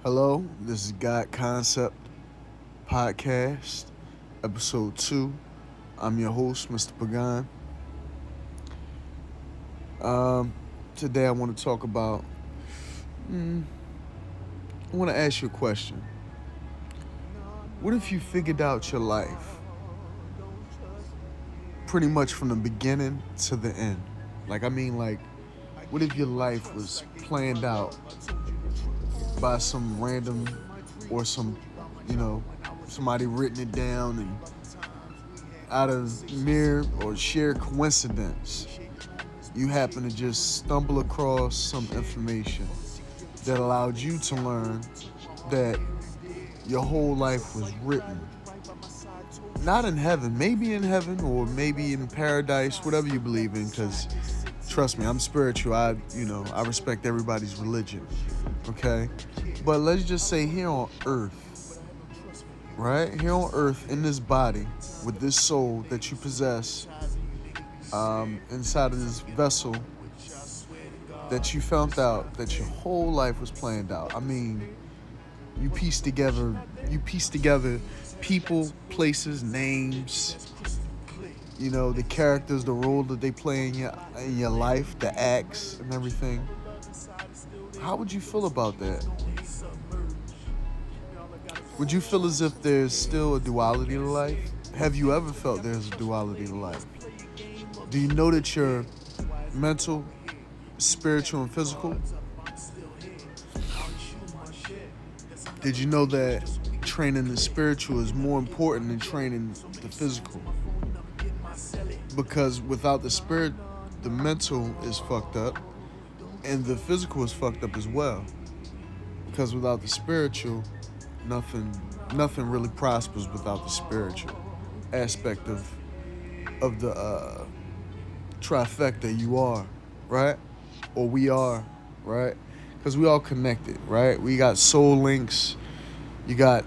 Hello, this is God Concept Podcast, Episode 2. I'm your host, Mr. Pagan. Um, Today I want to talk about, I want to ask you a question. What if you figured out your life pretty much from the beginning to the end? What if your life was planned out by some random or you know, somebody written it down and out of mere or sheer coincidence, you happen to just stumble across some information that allowed you to learn that your whole life was written. Not in heaven, maybe in heaven or maybe in paradise, whatever you believe in, because trust me, I'm spiritual. I respect everybody's religion. Okay? But let's just say here on earth, right? Here on earth, in this body, with this soul that you possess, inside of this vessel, that you found out that your whole life was planned out. I mean, you piece together people, places, names, the characters, the role that they play in your life, the acts and everything. How would you feel about that? Would you feel as if there's still a duality to life? Have you ever felt there's a duality to life? Do you know that you're mental, spiritual, and physical? Did you know that training the spiritual is more important than training the physical? Because without the spirit, the mental is fucked up and the physical is fucked up as well. Because without the spiritual, nothing really prospers without the spiritual aspect of the trifecta you are, right? Or we are, right? Because we all connected, right? We got soul links, you got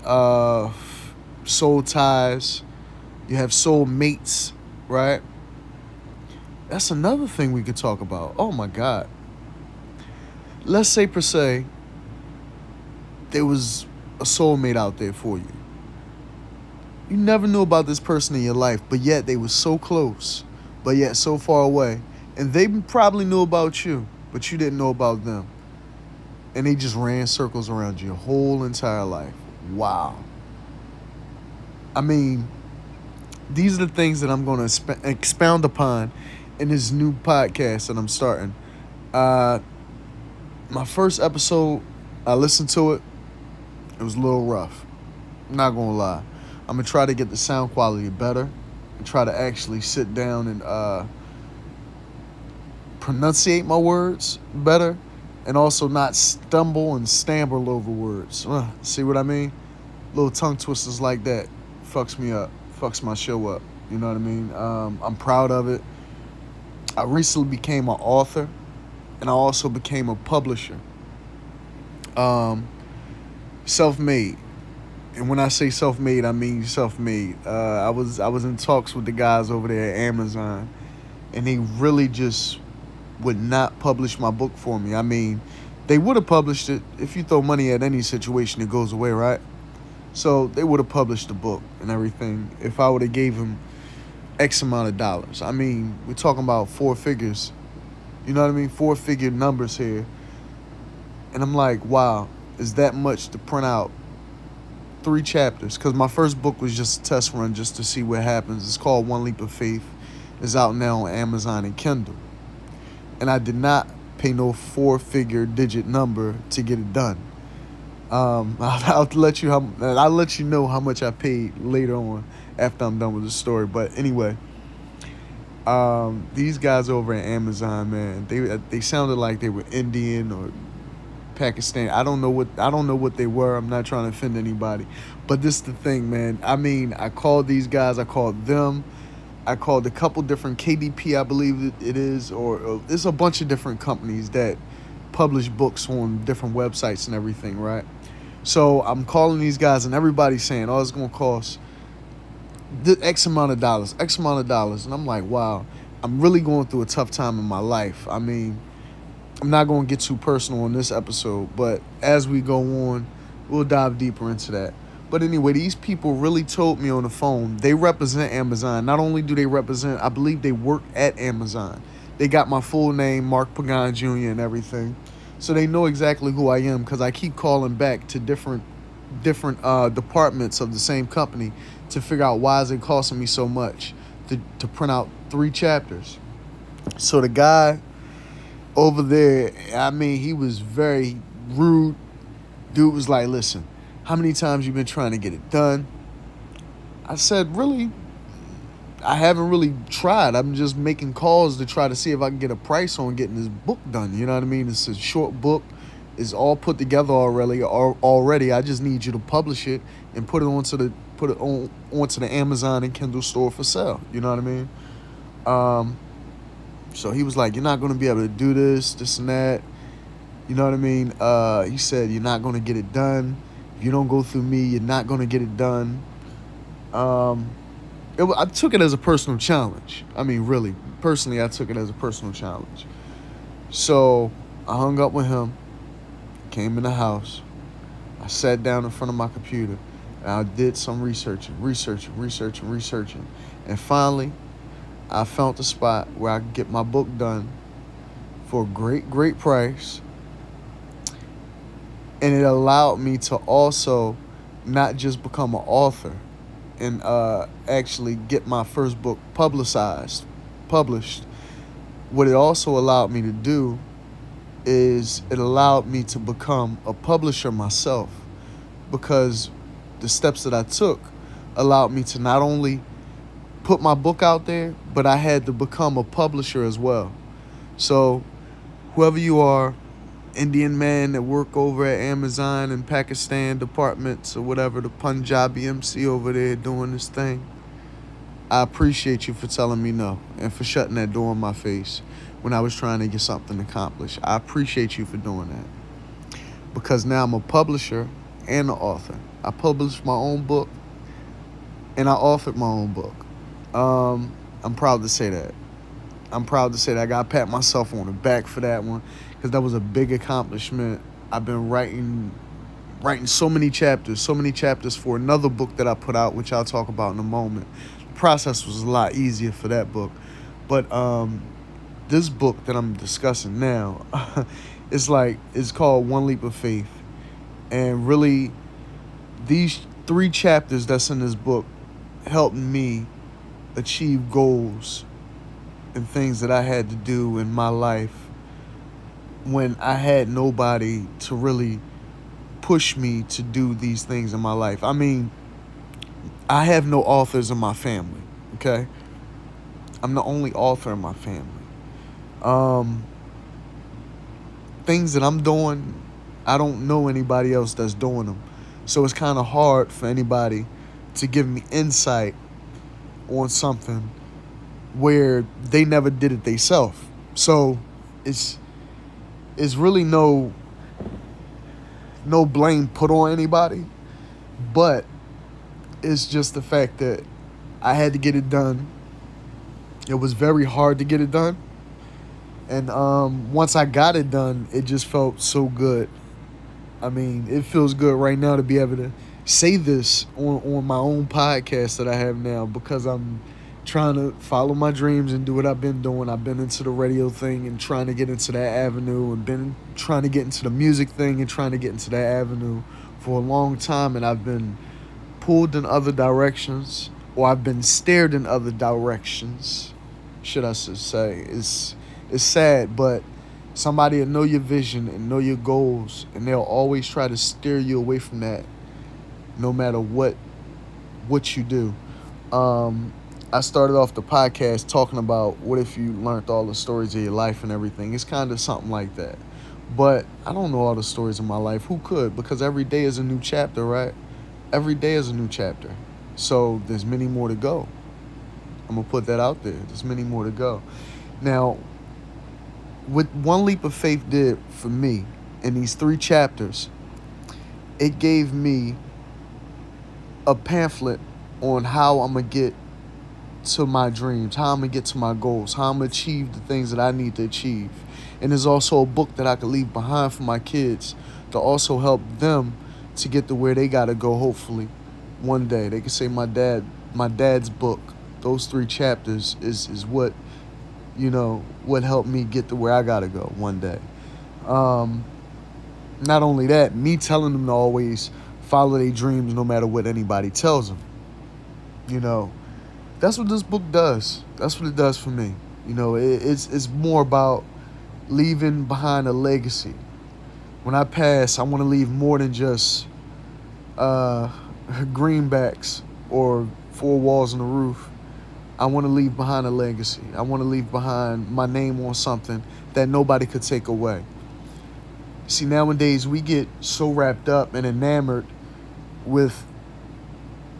soul ties, you have soul mates, right? That's another thing we could talk about. Oh my God. Let's say per se there was a soulmate out there for you. You never knew about this person in your life, but yet they were so close, but yet so far away. And they probably knew about you, but you didn't know about them. And they just ran circles around you your whole entire life. Wow. I mean, these are the things that I'm going to expound upon in this new podcast that I'm starting. My first episode, I listened to it. It was a little rough. I'm not going to lie. I'm going to try to get the sound quality better and try to actually sit down and pronunciate my words better and also not stumble and stamble over words. See what I mean? Little tongue twisters like that fucks me up, fucks my show up. You know what I mean? I'm proud of it. I recently became an author and I also became a publisher. Self-made. And when I say self-made, I mean self-made. I was in talks with the guys over there at Amazon, and they really just would not publish my book for me. I mean, they would have published it. If you throw money at any situation, it goes away, right? So they would have published the book and everything if I would have gave them X amount of dollars. I mean, we're talking about four figures. You know what I mean? Four-figure numbers here. And I'm like, wow, is that much to print out 3 chapters? Because my first book was just a test run just to see what happens. It's called One Leap of Faith. It's out now on Amazon and Kindle. And I did not pay no 4-figure digit number to get it done. I'll let you know how much I paid later on after I'm done with the story. But anyway, these guys over at Amazon, man, they sounded like they were Indian or Pakistan. I don't know what they were. I'm not trying to offend anybody, but this is the thing, man. I mean, I called these guys. I called them. I called a couple different KDP, I believe it is, or there's a bunch of different companies that publish books on different websites and everything, right? So I'm calling these guys, and everybody's saying, "Oh, it's gonna cost X amount of dollars, X amount of dollars," and I'm like, "Wow, I'm really going through a tough time in my life." I mean, I'm not going to get too personal on this episode, but as we go on, We'll dive deeper into that. But anyway, these people really told me on the phone they represent Amazon. Not only do they represent, I believe they work at Amazon. They got my full name, Mark Pagan Jr. and everything. So they know exactly who I am because I keep calling back to different departments of the same company to figure out why is it costing me so much to print out 3 chapters. So the guy over there, I mean, he was very rude. Dude was like, listen, how many times you been trying to get it done? I said, really? I haven't really tried. I'm just making calls to try to see if I can get a price on getting this book done. You know what I mean? It's a short book. It's all put together already. I just need you to publish it and put it onto the Amazon and Kindle store for sale. You know what I mean? So he was like, you're not going to be able to do this and that. You know what I mean? He said, you're not going to get it done. If you don't go through me, you're not going to get it done. I took it as a personal challenge. I mean, really, personally, I took it as a personal challenge. So I hung up with him, came in the house. I sat down in front of my computer, and I did some researching. And finally, I found the spot where I could get my book done for a great, great price. And it allowed me to also not just become an author and actually get my first book published. What it also allowed me to do is it allowed me to become a publisher myself, because the steps that I took allowed me to not only put my book out there, but I had to become a publisher as well. So whoever you are, Indian man that work over at Amazon and Pakistan departments or whatever, the Punjabi MC over there doing this thing, I appreciate you for telling me no and for shutting that door in my face when I was trying to get something accomplished. I appreciate you for doing that, because now I'm a publisher and an author. I published my own book and I authored my own book. I'm proud to say that. I got to pat myself on the back for that one, because that was a big accomplishment. I've been writing so many chapters for another book that I put out, which I'll talk about in a moment. The process was a lot easier for that book. But this book that I'm discussing now, it's called One Leap of Faith. And really, these 3 chapters that's in this book helped me achieve goals and things that I had to do in my life when I had nobody to really push me to do these things in my life. I mean, I have no authors in my family, okay? I'm the only author in my family. Things that I'm doing, I don't know anybody else that's doing them. So it's kind of hard for anybody to give me insight on something where they never did it themselves. So it's really no blame put on anybody, but it's just the fact that I had to get it done. It was very hard to get it done. And once I got it done, it just felt so good. I mean, it feels good right now to be able to say this on my own podcast that I have now, because I'm trying to follow my dreams and do what I've been doing. I've been into the radio thing and trying to get into that avenue, and been trying to get into the music thing and trying to get into that avenue for a long time. And I've been pulled in other directions, or I've been steered in other directions, should I say. It's sad, but somebody will know your vision and know your goals, and they'll always try to steer you away from that, no matter what you do. I started off the podcast talking about what if you learned all the stories of your life and everything. It's kind of something like that. But I don't know all the stories of my life. Who could? Because every day is a new chapter, right? Every day is a new chapter. So there's many more to go. I'm going to put that out there. There's many more to go. Now, what One Leap of Faith did for me in these 3 chapters, it gave me a pamphlet on how I'm going to get to my dreams, how I'm going to get to my goals, how I'm going to achieve the things that I need to achieve. And there's also a book that I could leave behind for my kids to also help them to get to where they gotta go. Hopefully, one day they can say my dad's book. Those 3 chapters is what what helped me get to where I gotta go one day. Um, Not only that, me telling them to always follow their dreams no matter what anybody tells them. You know, that's what this book does. That's what it does for me. It's more about leaving behind a legacy. When I pass, I want to leave more than just uh, greenbacks or 4 walls and a roof. I want to leave behind a legacy. I want to leave behind my name on something that nobody could take away. See, nowadays we get so wrapped up and enamored with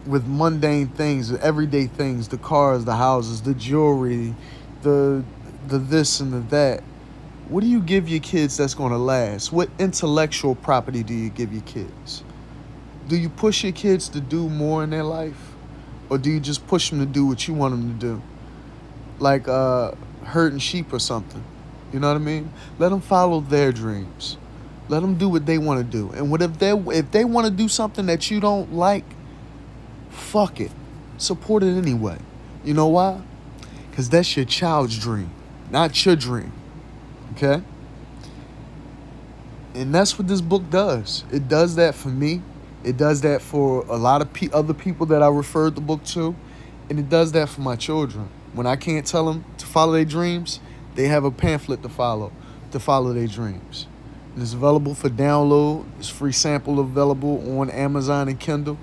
mundane things, the everyday things, the cars, the houses, the jewelry, the this and the that. What do you give your kids that's going to last? What intellectual property do you give your kids? Do you push your kids to do more in their life? Or do you just push them to do what you want them to do? Like herding sheep or something. You know what I mean? Let them follow their dreams. Let them do what they want to do. And if they want to do something that you don't like, fuck it. Support it anyway. You know why? Because that's your child's dream, not your dream. Okay? And that's what this book does. It does that for me. It does that for a lot of other people that I referred the book to. And it does that for my children. When I can't tell them to follow their dreams, they have a pamphlet to follow their dreams. And it's available for download. It's free sample available on Amazon and Kindle.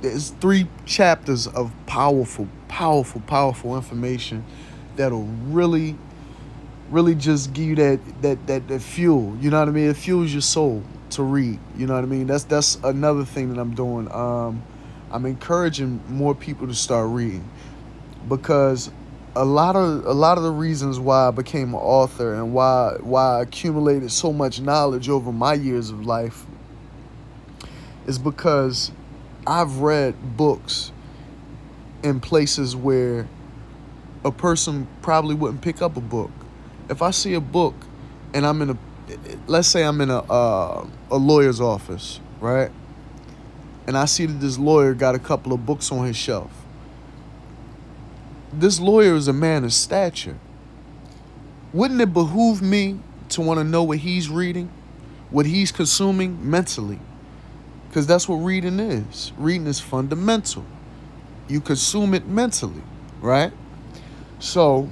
It's 3 chapters of powerful information that'll really just give you that fuel. You know what I mean? It fuels your soul to read. You know what I mean? That's another thing that I'm doing. I'm encouraging more people to start reading, because a lot of the reasons why I became an author and why I accumulated so much knowledge over my years of life is because I've read books in places where a person probably wouldn't pick up a book. If I see a book and let's say I'm in a lawyer's office, right? And I see that this lawyer got a couple of books on his shelf. This lawyer is a man of stature. Wouldn't it behoove me to want to know what he's reading, what he's consuming mentally? Because that's what reading is. Reading is fundamental. You consume it mentally, right? So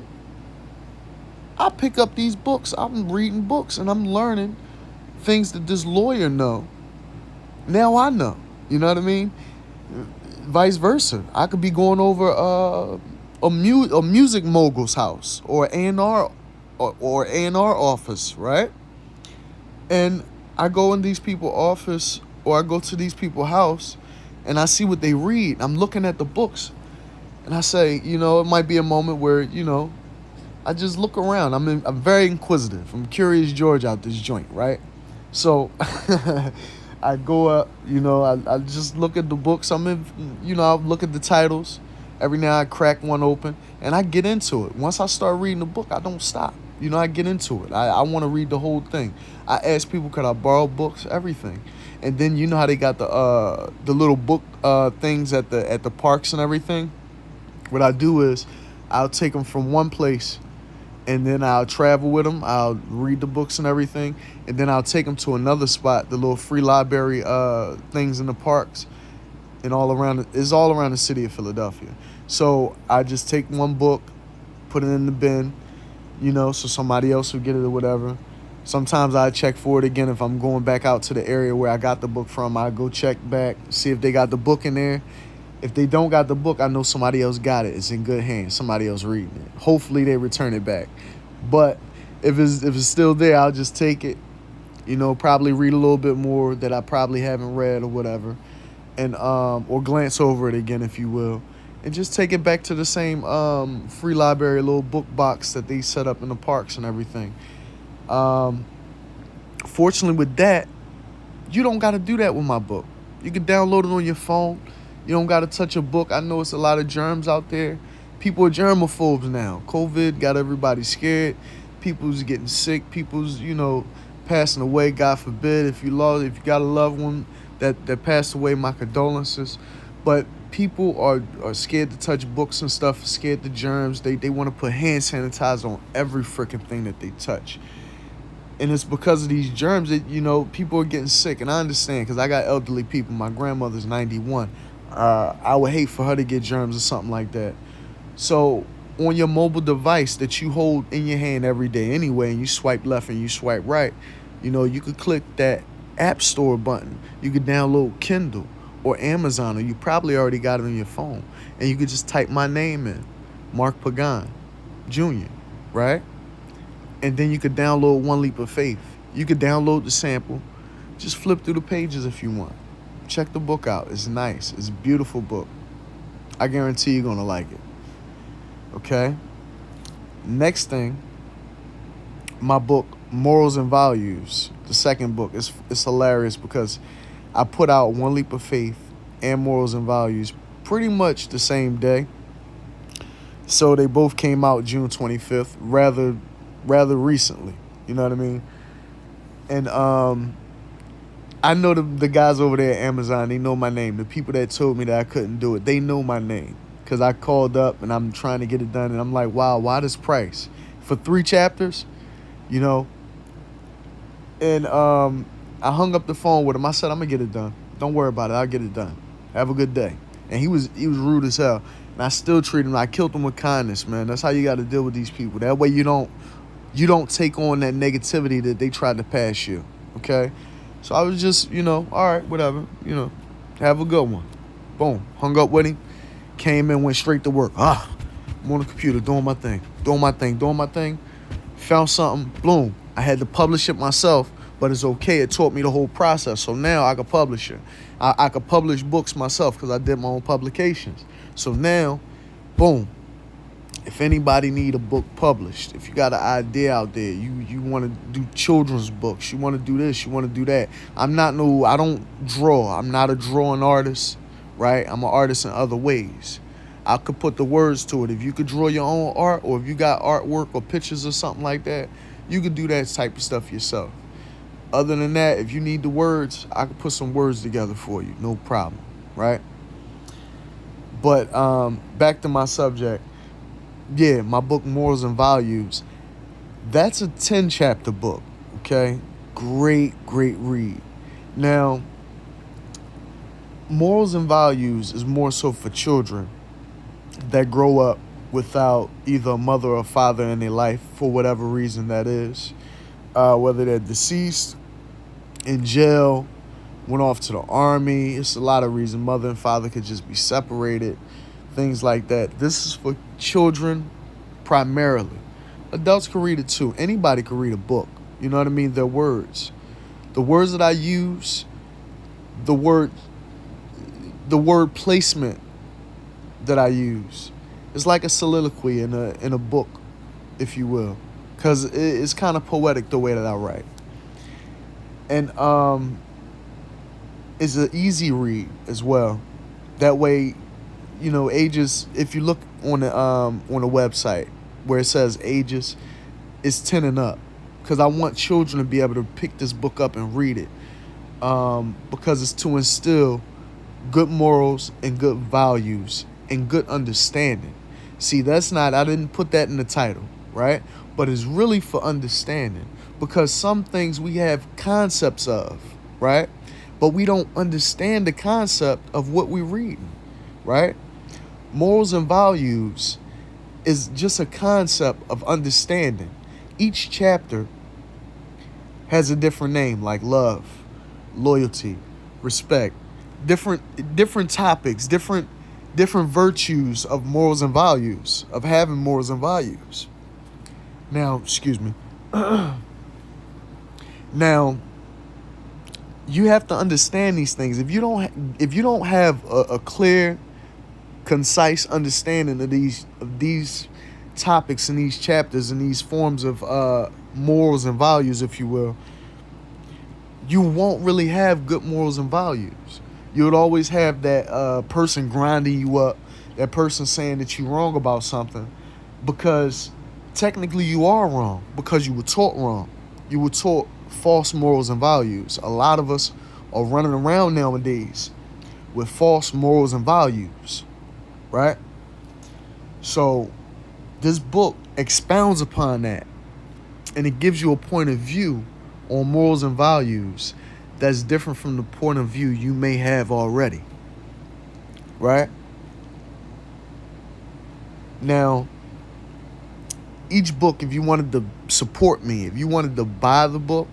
I pick up these books. I'm reading books and I'm learning things that this lawyer know. Now I know. You know what I mean? Vice versa. I could be going over a music mogul's house or A&R or A&R office, right? And I go in these people's office or I go to these people's house and I see what they read. I'm looking at the books and I say, it might be a moment where, I just look around. I'm very inquisitive. I'm Curious George out this joint, right? So I go up, I just look at the books. I look at the titles. Every now I crack one open and I get into it. Once I start reading the book, I don't stop. I get into it. I want to read the whole thing. I ask people, could I borrow books? Everything. And then you know how they got the little book things at the parks and everything? What I do is I'll take them from one place and then I'll travel with them. I'll read the books and everything. And then I'll take them to another spot, the little free library things in the parks. And all around the city of Philadelphia. So I just take one book, put it in the bin, so somebody else will get it or whatever. Sometimes I check for it again if I'm going back out to the area where I got the book from. I go check back, see if they got the book in there. If they don't got the book, I know somebody else got it. It's in good hands. Somebody else reading it. Hopefully they return it back. But if it's still there, I'll just take it. Probably read a little bit more that I probably haven't read or whatever. And or glance over it again, if you will, and just take it back to the same free library little book box that they set up in the parks and everything. Fortunately with that, you don't got to do that with my book. You can download it on your phone. You don't got to touch a book. I know it's a lot of germs out there. People are germaphobes now. COVID got everybody scared. People's getting sick. People's, passing away, God forbid, if you got a loved one that passed away, my condolences. But people are scared to touch books and stuff, scared to germs. They want to put hand sanitizer on every freaking thing that they touch. And it's because of these germs that, people are getting sick. And I understand, because I got elderly people. My grandmother's 91. I would hate for her to get germs or something like that. So on your mobile device that you hold in your hand every day anyway, and you swipe left and you swipe right, you could click that App Store button. You could download Kindle or Amazon, or you probably already got it on your phone. And you could just type my name in, Mark Pagan Jr., right? And then you could download One Leap of Faith. You could download the sample. Just flip through the pages if you want. Check the book out. It's nice. It's a beautiful book. I guarantee you're going to like it. Okay? Next thing, my book, Morals and Values. The second book. It's hilarious because I put out One Leap of Faith and Morals and Values pretty much the same day. So they both came out June 25th, rather recently. You know what I mean? And I know the guys over there at Amazon, they know my name. The people that told me that I couldn't do it, they know my name. Because I called up and I'm trying to get it done. And I'm like, wow, why this price? For 3 chapters, And I hung up the phone with him. I said, I'm going to get it done. Don't worry about it. I'll get it done. Have a good day. And he was rude as hell. And I still treated him. I killed him with kindness, man. That's how you got to deal with these people. That way you don't take on that negativity that they tried to pass you, okay? So I was just, all right, whatever, have a good one. Boom, hung up with him, came in, went straight to work. I'm on the computer doing my thing. Found something, boom. I had to publish it myself, but it's okay. It taught me the whole process. So now I could publish it. I could publish books myself because I did my own publications. So now, boom. If anybody need a book published, if you got an idea out there, you want to do children's books, you want to do this, you want to do that. I don't draw. I'm not a drawing artist, right? I'm an artist in other ways. I could put the words to it. If you could draw your own art, or if you got artwork or pictures or something like that, you could do that type of stuff yourself. Other than that, if you need the words, I could put some words together for you. No problem, right? But back to my subject. Yeah, my book, Morals and Values, that's a 10-chapter book, okay? Great read. Now, Morals and Values is more so for children that grow up without either a mother or father in their life, for whatever reason that is. Whether they're deceased, in jail, went off to the army. It's a lot of reasons. Mother and father could just be separated. Things like that. This is for children primarily. Adults can read it too. Anybody can read a book. You know what I mean? They're words. The words that I use, the word placement that I use, it's like a soliloquy in a book, if you will, because it's kind of poetic the way that I write. And it's an easy read as well. That way, ages, if you look on the website where it says ages, it's 10 and up. Because I want children to be able to pick this book up and read it. Because it's to instill good morals and good values and good understanding. See, I didn't put that in the title, right? But it's really for understanding. Because some things we have concepts of, right? But we don't understand the concept of what we're reading, right? Morals and values is just a concept of understanding. Each chapter has a different name, like love, loyalty, respect, different topics, different virtues of morals and values, of having morals and values. Now, excuse me. Now, you have to understand these things. If you don't have a clear, concise understanding of these topics and these chapters and these forms of morals and values, if you will, you won't really have good morals and values. You would always have that person grinding you up, that person saying that you're wrong about something, because technically you are wrong, because you were taught wrong. You were taught false morals and values. A lot of us are running around nowadays with false morals and values, right? So this book expounds upon that, and it gives you a point of view on morals and values that's different from the point of view you may have already, right? Now, each book, if you wanted to support me, if you wanted to buy the book,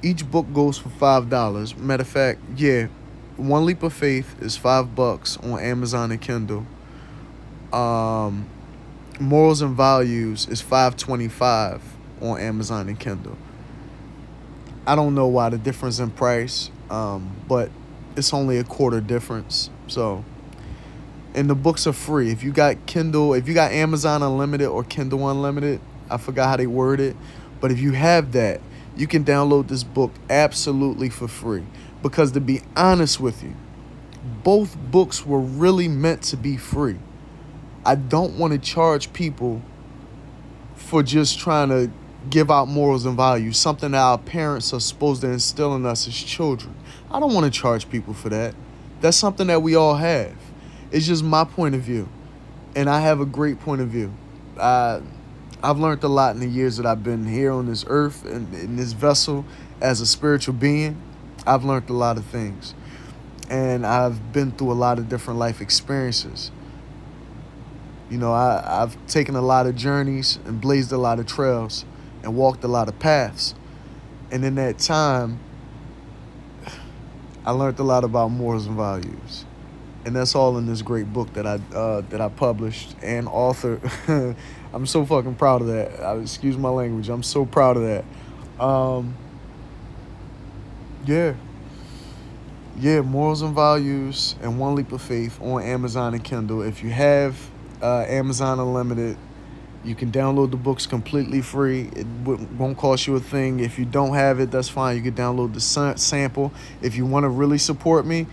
each book goes for $5. Matter of fact, yeah, One Leap of Faith is $5 on Amazon and Kindle. Morals and Values is $5.25 on Amazon and Kindle. I don't know why the difference in price, but it's only a quarter difference. So, and the books are free. If you got Kindle, if you got Amazon Unlimited or Kindle Unlimited, I forgot how they word it, but if you have that, you can download this book absolutely for free. Because to be honest with you, both books were really meant to be free. I don't want to charge people for just trying to give out morals and values, something that our parents are supposed to instill in us as children. I don't want to charge people for that. That's something that we all have. It's just my point of view, and I have a great point of view. I've learned a lot in the years that I've been here on this earth and in this vessel as a spiritual being. I've learned a lot of things, and I've been through a lot of different life experiences. You know, I've taken a lot of journeys and blazed a lot of trails and walked a lot of paths. And in that time, I learned a lot about morals and values. And that's all in this great book that I published and authored. I'm so fucking proud of that. Excuse my language. I'm so proud of that. Yeah, Morals and Values and One Leap of Faith on Amazon and Kindle. If you have Amazon Unlimited, you can download the books completely free. It won't cost you a thing. If you don't have it, that's fine. You can download the sample. If you want to really support me,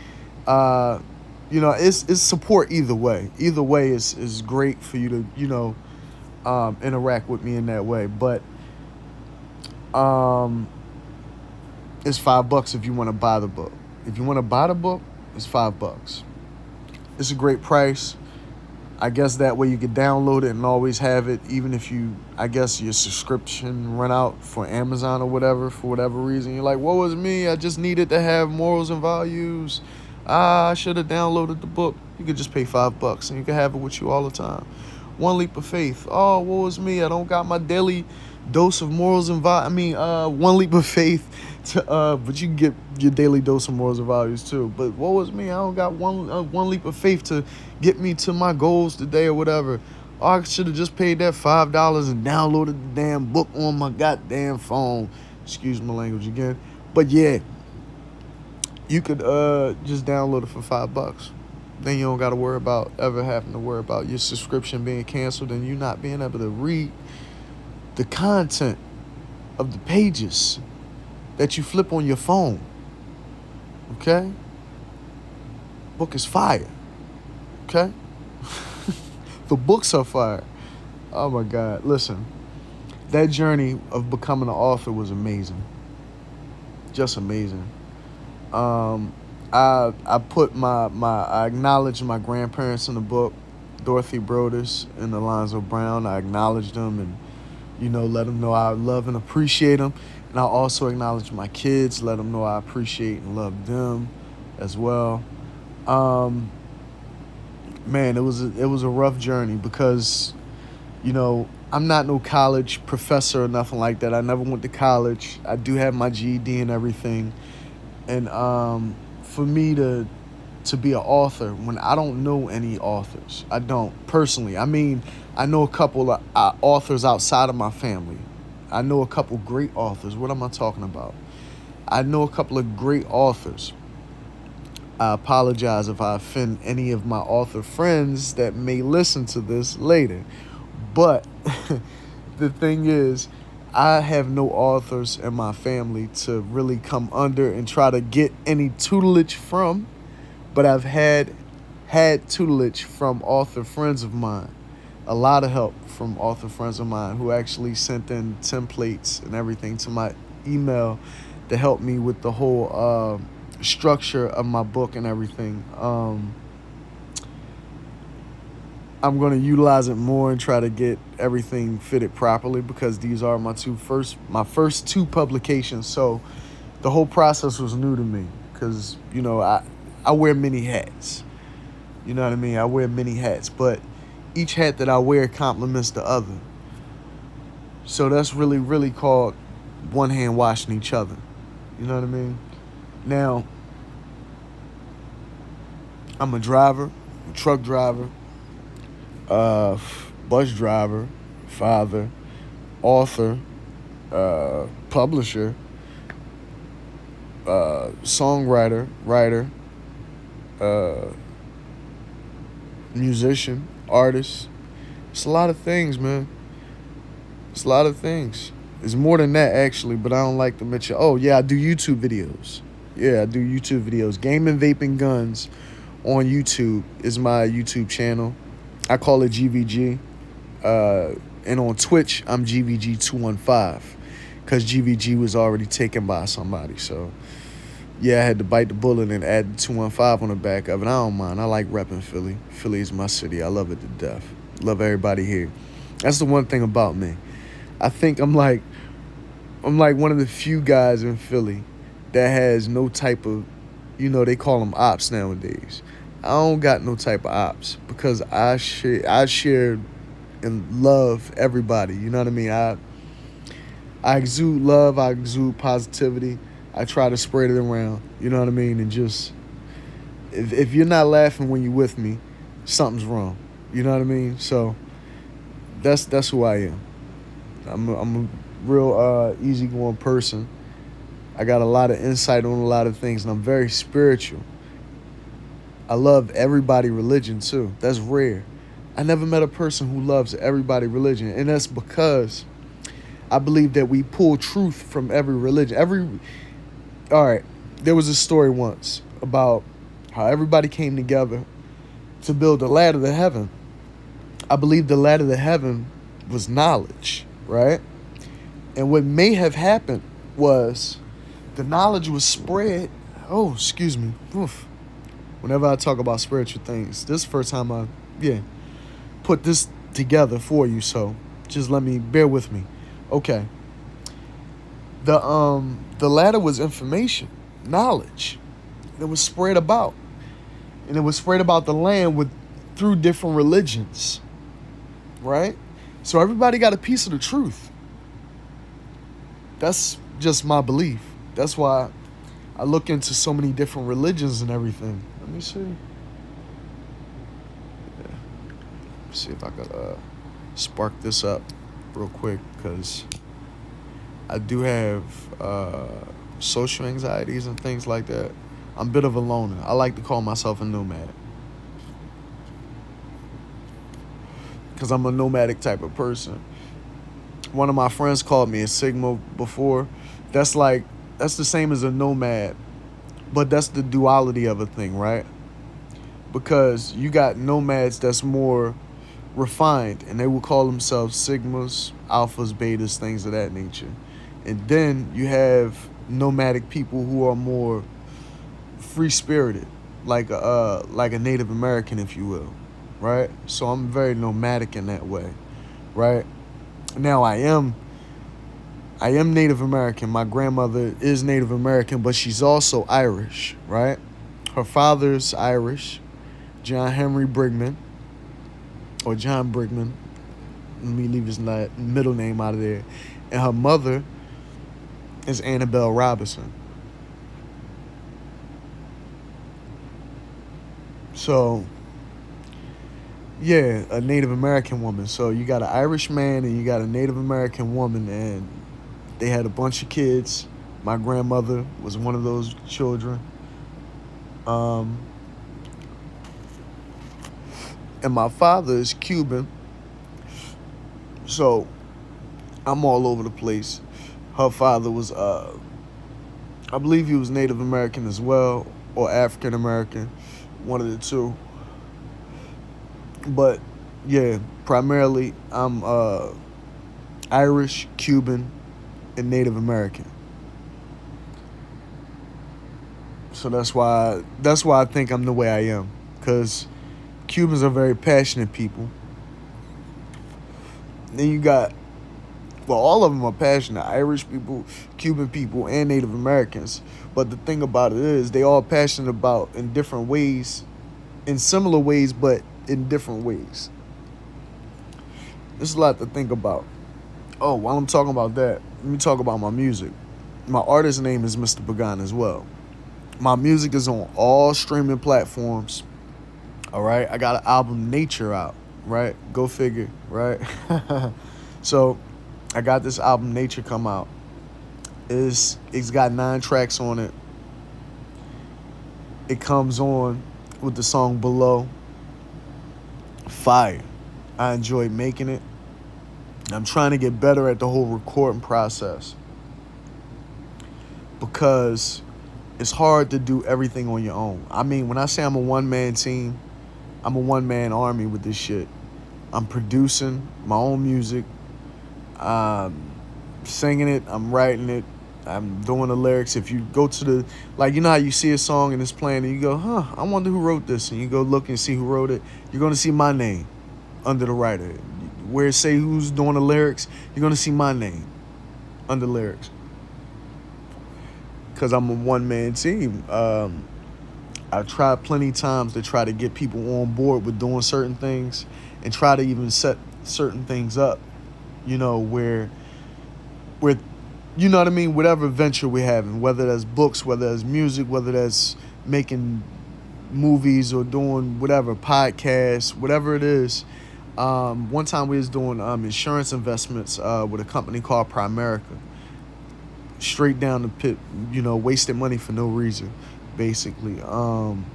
it's support either way. Either way is great for you to, interact with me in that way. But it's $5 if you want to buy the book. If you want to buy the book, it's $5. It's a great price. I guess that way you can download it and always have it, even if your subscription run out for Amazon or whatever, for whatever reason. You're like, what was me? I just needed to have morals and values. I should have downloaded the book. You could just pay $5 and you can have it with you all the time. One Leap of Faith. Oh, what was me? I don't got my daily dose of morals and values. One Leap of Faith. But you can get your daily dose of morals and values too. But what was me? I don't got one leap of faith to get me to my goals today or whatever. Oh, I should have just paid that $5 and downloaded the damn book on my goddamn phone. Excuse my language again. But yeah, you could just download it for $5. Then you don't got to worry about ever having to worry about your subscription being canceled and you not being able to read the content of the pages that you flip on your phone. Okay? Book is fire. Okay? The books are fire. Oh my God. Listen, that journey of becoming an author was amazing. Just amazing. I acknowledged my grandparents in the book, Dorothy Brodus and Alonzo Brown. I acknowledged them and, let them know I love and appreciate them. And I also acknowledge my kids, let them know I appreciate and love them as well. Man, it was a rough journey because, I'm not no college professor or nothing like that. I never went to college. I do have my GED and everything. And for me to be an author when I don't know any authors, I don't personally. I mean, I know a couple of authors outside of my family. I know a couple great authors. What am I talking about? I know a couple of great authors. I apologize if I offend any of my author friends that may listen to this later. But the thing is, I have no authors in my family to really come under and try to get any tutelage from. But I've had tutelage from author friends of mine. A lot of help from author friends of mine who actually sent in templates and everything to my email to help me with the whole structure of my book and everything. I'm going to utilize it more and try to get everything fitted properly, because these are my first two publications. So the whole process was new to me, because, I wear many hats. You know what I mean? I wear many hats, but each hat that I wear complements the other. So that's really, really called one hand washing each other. You know what I mean? Now, I'm a driver, a truck driver, bus driver, father, author, publisher, songwriter, writer, musician, artist. It's a lot of things, man. It's a lot of things. It's more than that, actually, but I don't like to mention. Oh, yeah, I do YouTube videos. Yeah, I do YouTube videos. Gaming, Vaping, Guns on YouTube is my YouTube channel. I call it GVG. And on Twitch, I'm GVG215, because GVG was already taken by somebody. So, yeah, I had to bite the bullet and add the 215 on the back of it. I don't mind. I like repping Philly. Philly is my city. I love it to death. Love everybody here. That's the one thing about me. I think I'm like one of the few guys in Philly that has no type of, they call them ops nowadays. I don't got no type of ops, because I share and love everybody. You know what I mean? I exude love. I exude positivity. I try to spread it around. You know what I mean? And just, if you're not laughing when you're with me, something's wrong. You know what I mean? So that's who I am. I'm a real easygoing person. I got a lot of insight on a lot of things, and I'm very spiritual. I love everybody religion too. That's rare. I never met a person who loves everybody religion, and that's because I believe that we pull truth from every religion. All right, there was a story once about how everybody came together to build a ladder to heaven. I believe the ladder to heaven was knowledge, right? And what may have happened was the knowledge was spread. Oh, excuse me. Oof. Whenever I talk about spiritual things, this is the first time I put this together for you, so just bear with me. Okay. The ladder was information, knowledge. And it was spread about. And it was spread about the land through different religions. Right? So everybody got a piece of the truth. That's just my belief. That's why I look into so many different religions and everything. Let me see. Yeah. See if I could spark this up real quick, because I do have social anxieties and things like that. I'm a bit of a loner. I like to call myself a nomad, because I'm a nomadic type of person. One of my friends called me a Sigma before. That's the same as a nomad, but that's the duality of a thing, right? Because you got nomads that's more refined, and they will call themselves Sigmas, Alphas, Betas, things of that nature. And then you have nomadic people who are more free-spirited, like a Native American, if you will, right? So I'm very nomadic in that way, right? Now I am Native American. My grandmother is Native American, but she's also Irish, right? Her father's Irish, John Henry Brigman, or John Brigman. Let me leave his middle name out of there. And her mother is Annabelle Robinson. So, yeah, a Native American woman. So you got an Irish man and you got a Native American woman, and they had a bunch of kids. My grandmother was one of those children. And my father is Cuban. So I'm all over the place. Her father was, I believe he was Native American as well, or African American, one of the two. But yeah, primarily I'm Irish, Cuban, and Native American. So that's why I think I'm the way I am. Because Cubans are very passionate people. Then you got, well, all of them are passionate. Irish people, Cuban people, and Native Americans. But the thing about it is they all passionate about in different ways, in similar ways, but in different ways. There's a lot to think about. Oh, while I'm talking about that, let me talk about my music. My artist name is Mr. Pagan as well. My music is on all streaming platforms. All right. I got an album, Nature, out. Right. Go figure. Right. So I got this album, Nature, come out. It's got 9 tracks on it. It comes on with the song Below. Fire. I enjoyed making it. I'm trying to get better at the whole recording process because it's hard to do everything on your own. I mean, when I say I'm a one-man team, I'm a one-man army with this shit. I'm producing my own music. I'm singing it. I'm writing it. I'm doing the lyrics. If you go to the, like, you know how you see a song and it's playing and you go, I wonder who wrote this. And you go look and see who wrote it. You're going to see my name under the writer. Where it say who's doing the lyrics, you're going to see my name under lyrics. Because I'm a one-man team. I've tried plenty of times to try to get people on board with doing certain things and try to even set certain things up, you know, where you know what I mean, whatever venture we're having, whether that's books, whether that's music, whether that's making movies or doing whatever, podcasts, whatever it is. One time we was doing insurance investments with a company called Primerica. Straight down the pit, you know, wasted money for no reason, basically. And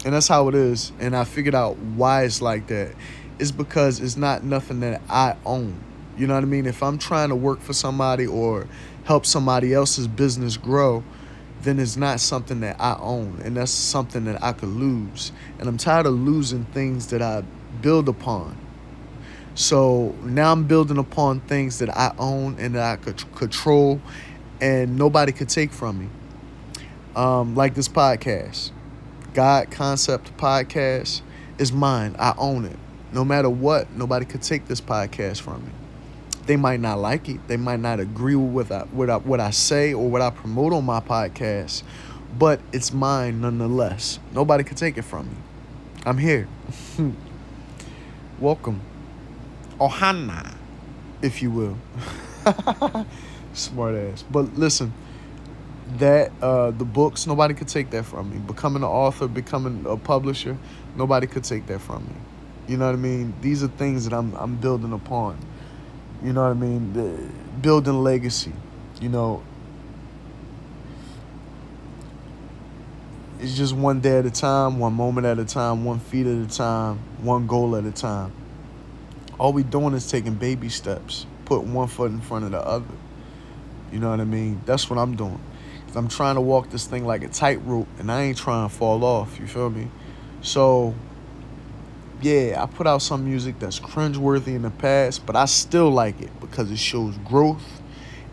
that's how it is. And I figured out why it's like that. It's because it's not nothing that I own. You know what I mean? If I'm trying to work for somebody or help somebody else's business grow, then it's not something that I own. And that's something that I could lose. And I'm tired of losing things that I build upon. So now I'm building upon things that I own and that I could control and nobody could take from me. Like this podcast. God Concept Podcast is mine. I own it. No matter what, nobody could take this podcast from me. They might not like it. They might not agree with what I say or what I promote on my podcast, but it's mine nonetheless. Nobody could take it from me. I'm here. Welcome. Ohana, if you will. Smart ass. But listen, that the books, nobody could take that from me. Becoming an author, becoming a publisher, nobody could take that from me. You know what I mean? These are things that I'm building upon. You know what I mean? Building legacy. You know, it's just one day at a time, one moment at a time, 1 feet at a time, one goal at a time. All we doing is taking baby steps, putting one foot in front of the other. You know what I mean? That's what I'm doing. 'Cause I'm trying to walk this thing like a tightrope, and I ain't trying to fall off. You feel me? So, yeah, I put out some music that's cringeworthy in the past, but I still like it because it shows growth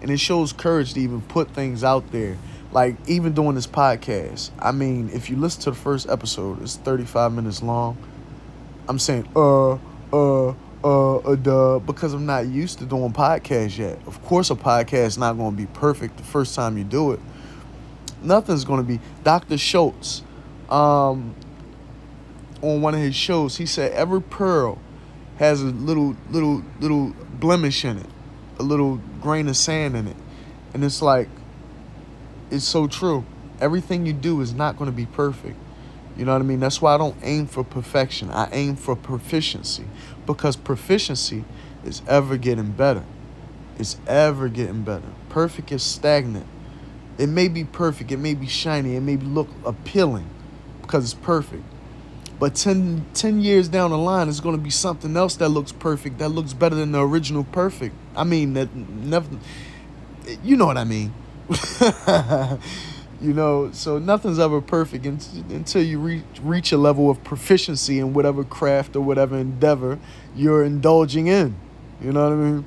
and it shows courage to even put things out there. Like, even doing this podcast. I mean, if you listen to the first episode, it's 35 minutes long. I'm saying, because I'm not used to doing podcasts yet. Of course, a podcast is not going to be perfect the first time you do it. Nothing's going to be. Dr. Schultz, on one of his shows, he said every pearl has a little blemish in it, a little grain of sand in it. And it's like, it's so true. Everything you do is not going to be perfect. You know what I mean? That's why I don't aim for perfection. I aim for proficiency, because proficiency is ever getting better. It's ever getting better. Perfect is stagnant. It may be perfect. It may be shiny. It may look appealing because it's perfect. But 10 years down the line, it's going to be something else that looks perfect, that looks better than the original perfect. I mean, that never, you know what I mean. You know, so nothing's ever perfect until you reach a level of proficiency in whatever craft or whatever endeavor you're indulging in. You know what I mean?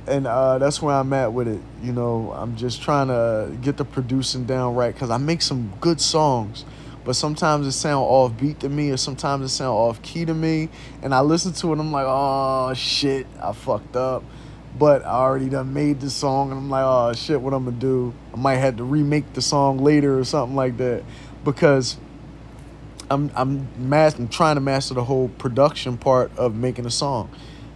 And that's where I'm at with it. You know, I'm just trying to get the producing down right because I make some good songs, but sometimes it sound off beat to me, or sometimes it sound off key to me, and I listen to it. And I'm like, oh shit, I fucked up. But I already done made the song, and I'm like, oh shit, what I'm gonna do? I might have to remake the song later or something like that, because I'm trying to master the whole production part of making a song.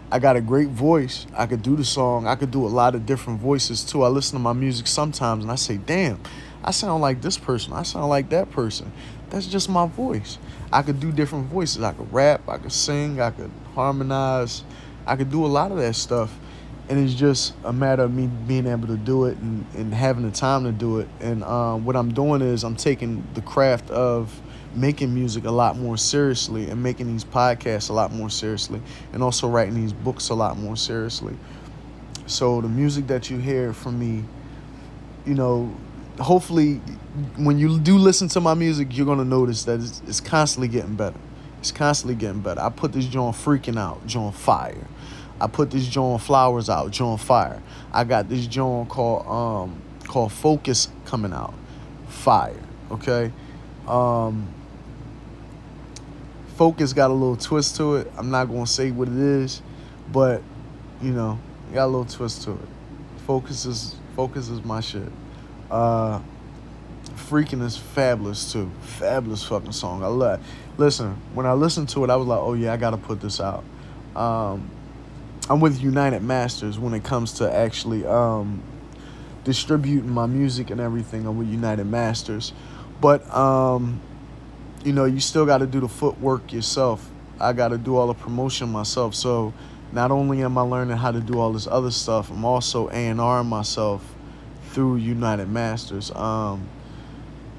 I got a great voice. I could do the song. I could do a lot of different voices too. I listen to my music sometimes and I say, damn, I sound like this person. I sound like that person. That's just my voice. I could do different voices. I could rap. I could sing. I could harmonize. I could do a lot of that stuff. And it's just a matter of me being able to do it and having the time to do it. And what I'm doing is I'm taking the craft of making music a lot more seriously and making these podcasts a lot more seriously and also writing these books a lot more seriously. So the music that you hear from me, you know, hopefully when you do listen to my music, you're going to notice that it's constantly getting better. It's constantly getting better. I put this joint Freaking Out, joint Fire. I put this joint Flowers out, joint Fire. I got this joint called Focus coming out, Fire. Okay. Focus got a little twist to it. I'm not gonna say what it is, but you know, it got a little twist to it. Focus is my shit. Freaking is fabulous too. Fabulous fucking song. I love it. Listen, when I listened to it, I was like, oh yeah, I gotta put this out. I'm with United Masters when it comes to actually distributing my music and everything. I'm with United Masters, but you know, you still got to do the footwork yourself. I got to do all the promotion myself. So not only am I learning how to do all this other stuff, I'm also A&R'ing myself through United Masters. Do I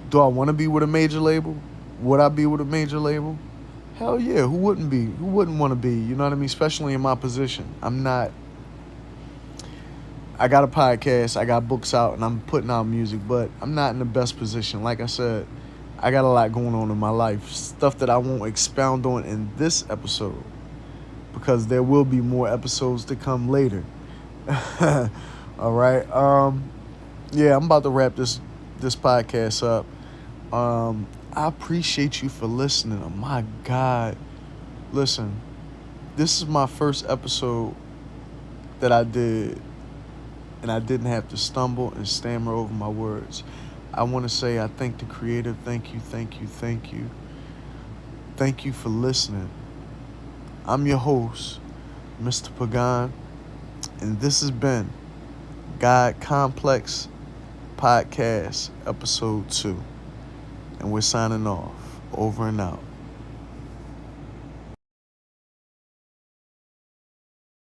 want to be with a major label? Would I be with a major label? Hell yeah, who wouldn't be? Who wouldn't want to be? You know what I mean? Especially in my position. I got a podcast, I got books out, and I'm putting out music, but I'm not in the best position. Like I said, I got a lot going on in my life, stuff that I won't expound on in this episode, because there will be more episodes to come later. All right. Yeah, I'm about to wrap this podcast up. I appreciate you for listening. Oh my God. Listen, this is my first episode that I did, and I didn't have to stumble and stammer over my words. I want to say I thank the Creator. Thank you, thank you, thank you. Thank you for listening. I'm your host, Mr. Pagan, and this has been God Complex Podcast, Episode 2. And we're signing off. Over and out.